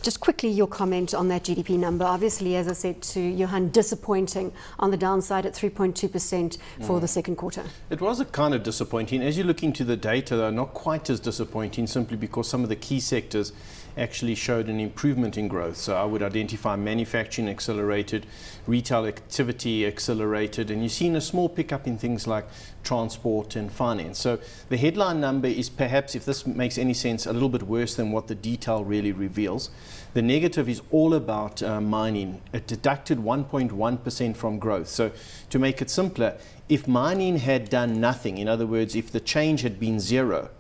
Just quickly, your comment on that GDP number. Obviously, as I said to Johan, disappointing on the downside at 3.2% for the second quarter. It was a kind of disappointing. As you look into the data, they're not quite as disappointing simply because some of the key sectors actually showed an improvement in growth. So I would identify manufacturing accelerated, retail activity accelerated, and you've seen a small pickup in things like transport and finance. So the headline number is perhaps, if this makes any sense, a little bit worse than what the detail really reveals. The negative is all about mining. It deducted 1.1% from growth. So to make it simpler, if mining had done nothing, in other words, if the change had been zero,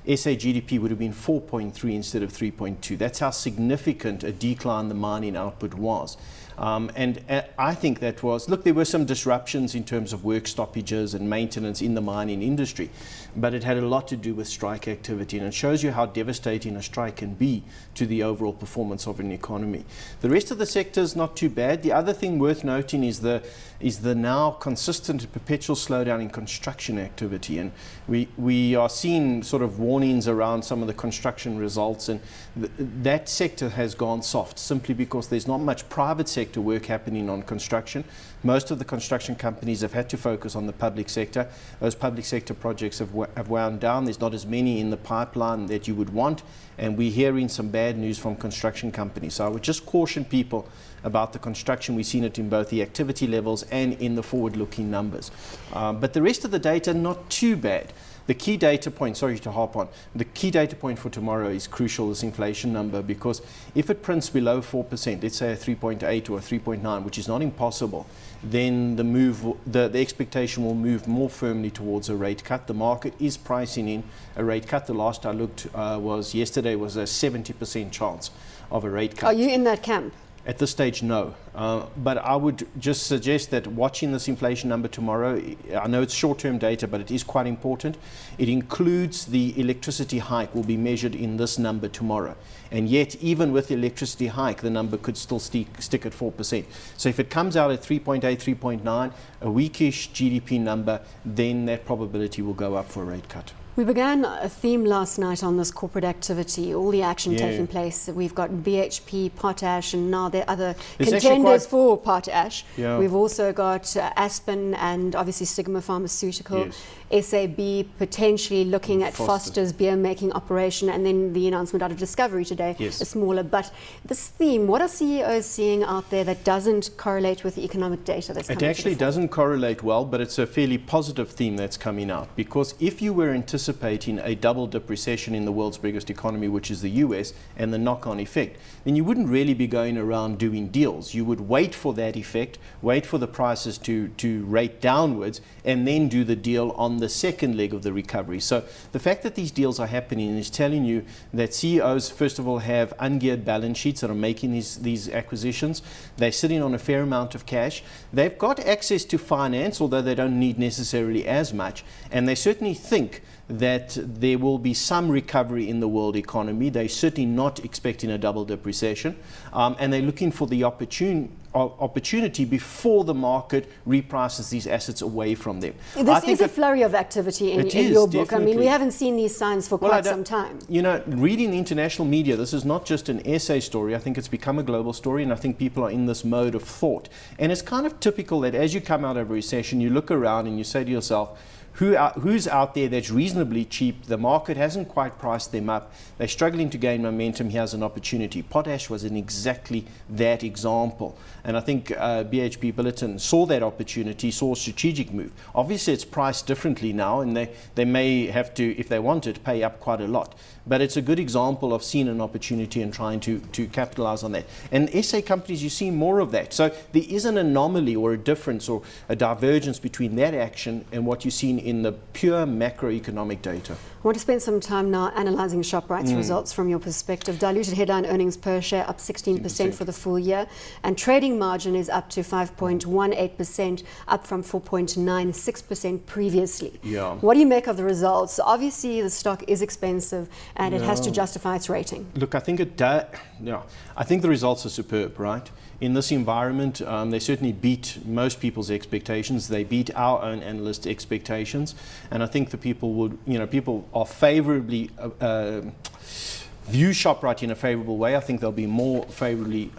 SA GDP would have been 4.3 instead of 3.2. That's how significant a decline the mining output was. I think that was, look, there were some disruptions in terms of work stoppages and maintenance in the mining industry, but it had a lot to do with strike activity, and it shows you how devastating a strike can be to the overall performance of an economy. The rest of the sector is not too bad. The other thing worth noting is the now consistent and perpetual slowdown in construction activity, and we are seeing sort of warnings around some of the construction results, and that sector has gone soft simply because there's not much private sector work happening on construction. Most of the construction companies have had to focus on the public sector. Those public sector projects have wound down. There's not as many in the pipeline that you would want, and we're hearing some bad news from construction companies. So I would just caution people about the construction. We've seen it in both the activity levels and in the forward-looking numbers. But the rest of the data, not too bad. The key data point, sorry to harp on, the key data point for tomorrow is crucial, this inflation number, because if it prints below 4%, let's say a 3.8 or a 3.9, which is not impossible, then the expectation will move more firmly towards a rate cut. The market is pricing in a rate cut. The last I looked was yesterday was a 70% chance of a rate cut. Are you in that camp? At this stage, no. But I would just suggest that watching this inflation number tomorrow, I know it's short-term data, but it is quite important. It includes the electricity hike will be measured in this number tomorrow. And yet, even with the electricity hike, the number could still stick at 4%. So if it comes out at 3.8, 3.9, a weakish GDP number, then that probability will go up for a rate cut. We began a theme last night on this corporate activity, all the action taking place. We've got BHP, Potash, and now there are other contenders for Potash. Yeah. We've also got Aspen and obviously Sigma Pharmaceutical. Yes. SAB potentially looking at Foster's beer making operation, and then the announcement out of Discovery today, yes, a smaller. But this theme, what are CEOs seeing out there that doesn't correlate with the economic data that's coming out? It actually doesn't correlate well, but it's a fairly positive theme that's coming out, because if you were anticipating a double-dip recession in the world's biggest economy, which is the US, and the knock-on effect, then you wouldn't really be going around doing deals. You would wait for that effect, wait for the prices to rate downwards, and then do the deal on the second leg of the recovery. So the fact that these deals are happening is telling you that CEOs, first of all, have ungeared balance sheets that are making these acquisitions. They're sitting on a fair amount of cash. They've got access to finance, although they don't need necessarily as much, and they certainly think that there will be some recovery in the world economy. They're certainly not expecting a double-dip recession, and they're looking for the opportunity before the market reprices these assets away from them. This is a flurry of activity in your book. Definitely. I mean, we haven't seen these signs for quite some time. You know, reading the international media, this is not just an SA story. I think it's become a global story, and I think people are in this mode of thought. And it's kind of typical that as you come out of a recession, you look around and you say to yourself, who's out there that's reasonably cheap? The market hasn't quite priced them up. They're struggling to gain momentum. Here's an opportunity. Potash was in exactly that example. And I think BHP Billiton saw that opportunity, saw a strategic move. Obviously, it's priced differently now, and they may have to, if they want it, pay up quite a lot. But it's a good example of seeing an opportunity and trying to capitalize on that. And SA companies, you see more of that. So there is an anomaly or a difference or a divergence between that action and what you've seen in the pure macroeconomic data. I want to spend some time now analysing Shoprite's results from your perspective. Diluted headline earnings per share up 16% for the full year, and trading margin is up to 5.18%, up from 4.96% previously. Yeah. What do you make of the results? Obviously, the stock is expensive, and it has to justify its rating. Look, I think it does. Yeah, I think the results are superb, right? In this environment, they certainly beat most people's expectations. They beat our own analyst expectations, and I think the people are favorably view Shoprite in a favourable way. I think they'll be more favourably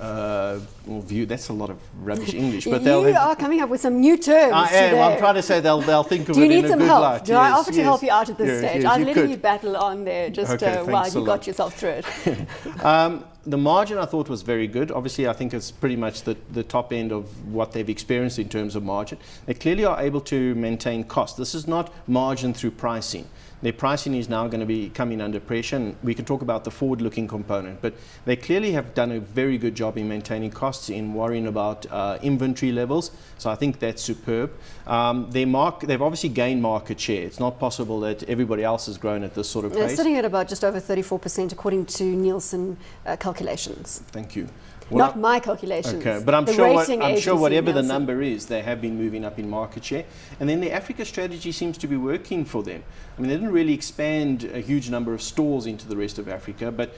viewed. That's a lot of rubbish English, but they'll. You are coming up with some new terms. I am. Today. I'm trying to say they'll think of Do it you in need a some good help? light. Do I offer to help you out at this Yes, stage? yes, I'm you letting could. you battle on there just Okay, while thanks a you lot. got yourself through it. The margin I thought was very good. Obviously, I think it's pretty much the top end of what they've experienced in terms of margin. They clearly are able to maintain cost. This is not margin through pricing. Their pricing is now going to be coming under pressure, and we can talk about the forward-looking component, but they clearly have done a very good job in maintaining costs, in worrying about inventory levels, so I think that's superb. They've obviously gained market share. It's not possible that everybody else has grown at this sort of They're pace. sitting at about just over 34% according to Nielsen calculations. Thank you. Not my calculations. Okay, but I'm the sure, rating I'm sure agency whatever the Nielsen. number is, they have been moving up in market share. And then the Africa strategy seems to be working for them. I mean, they didn't really expand a huge number of stores into the rest of Africa, but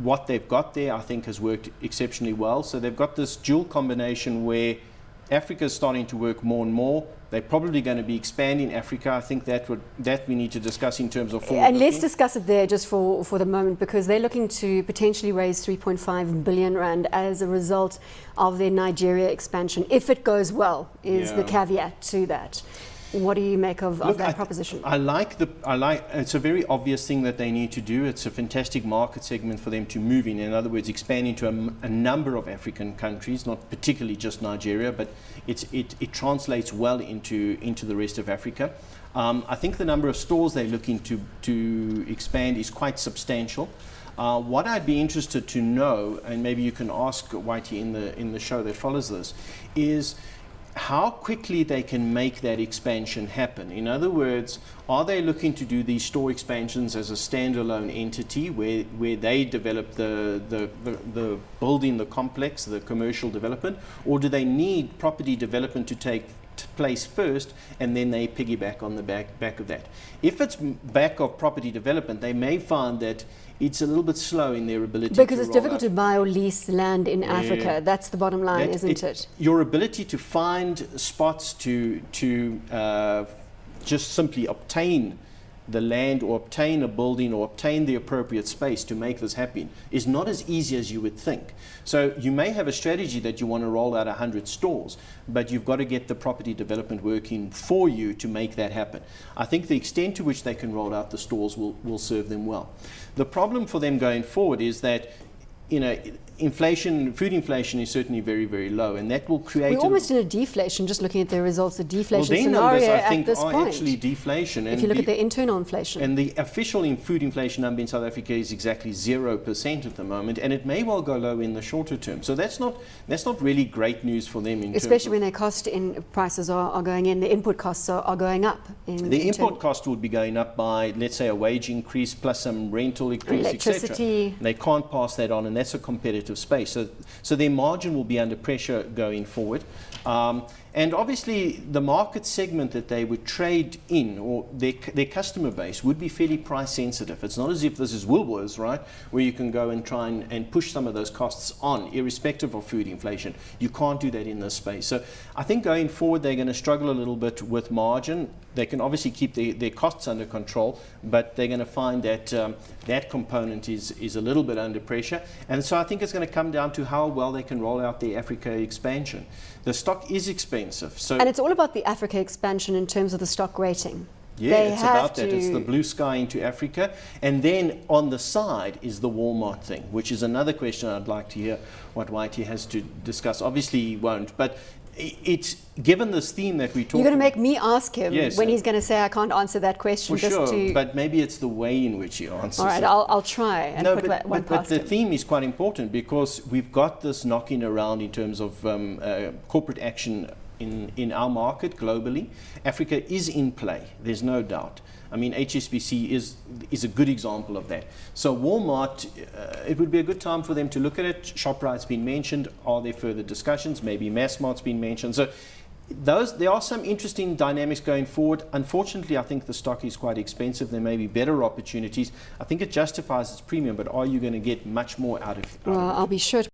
what they've got there, I think, has worked exceptionally well. So they've got this dual combination where Africa is starting to work more and more. They're probably going to be expanding Africa. I think that we need to discuss in terms of forward And let's looking. discuss it there just for the moment, because they're looking to potentially raise 3.5 billion rand as a result of their Nigeria expansion. If it goes well, is the caveat to that. What do you make of that proposition? I like it's a very obvious thing that they need to do. It's a fantastic market segment for them to move in. In other words, expand into a number of African countries, not particularly just Nigeria, but it translates well into the rest of Africa. I think the number of stores they're looking to expand is quite substantial. What I'd be interested to know, and maybe you can ask Whitey in the show that follows this, is how quickly they can make that expansion happen. In other words, are they looking to do these store expansions as a standalone entity where they develop the building, the complex, the commercial development, or do they need property development to take place first and then they piggyback on the back of that? If it's back of property development, they may find that it's a little bit slow in their ability because to it's roll difficult out. to buy or lease land in Africa. That's the bottom line, isn't it? Your ability to find spots to just simply obtain the land or obtain a building or obtain the appropriate space to make this happen is not as easy as you would think. So you may have a strategy that you want to roll out 100 stores, but you've got to get the property development working for you to make that happen. I think the extent to which they can roll out the stores will serve them well. The problem for them going forward is that, you know, food inflation is certainly very, very low, and that will create. We're almost in a deflation. Just looking at their results, the deflation their scenario numbers, I at think, this are point. actually deflation. If you look at their internal inflation, and the official food inflation number in South Africa is exactly 0% at the moment, and it may well go low in the shorter term. So that's not really great news for them. Especially when their cost in prices are going in, the input costs are going up. The import cost would be going up by, let's say, a wage increase plus some rental increase, electricity. etc. They can't pass that on, and that's a competitive space. So their margin will be under pressure going forward. And obviously, the market segment that they would trade in, or their customer base, would be fairly price sensitive. It's not as if this is Woolworths, right, where you can go and try and push some of those costs on, irrespective of food inflation. You can't do that in this space. So I think going forward, they're going to struggle a little bit with margin. They can obviously keep their costs under control, but they're going to find that that component is a little bit under pressure. And so I think it's going to come down to how well they can roll out their Africa expansion. The stock is expensive. And it's all about the Africa expansion in terms of the stock rating. Yeah, it's about that. It's the blue sky into Africa. And then on the side is the Walmart thing, which is another question I'd like to hear what Whitey has to discuss. Obviously he won't, but it's given this theme that we talk. You're going to make me ask him Yes, when he's going to say I can't answer that question. For sure, but maybe it's the way in which he answers. All right, it. I'll try and put one past the him. theme is quite important because we've got this knocking around in terms of corporate action in our market globally. Africa is in play, there's no doubt. I mean, HSBC is a good example of that. So Walmart, it would be a good time for them to look at it. Shoprite's been mentioned. Are there further discussions? Maybe Massmart's been mentioned. So there are some interesting dynamics going forward. Unfortunately, I think the stock is quite expensive. There may be better opportunities. I think it justifies its premium, but are you going to get much more out of it? Well, I'll be sure to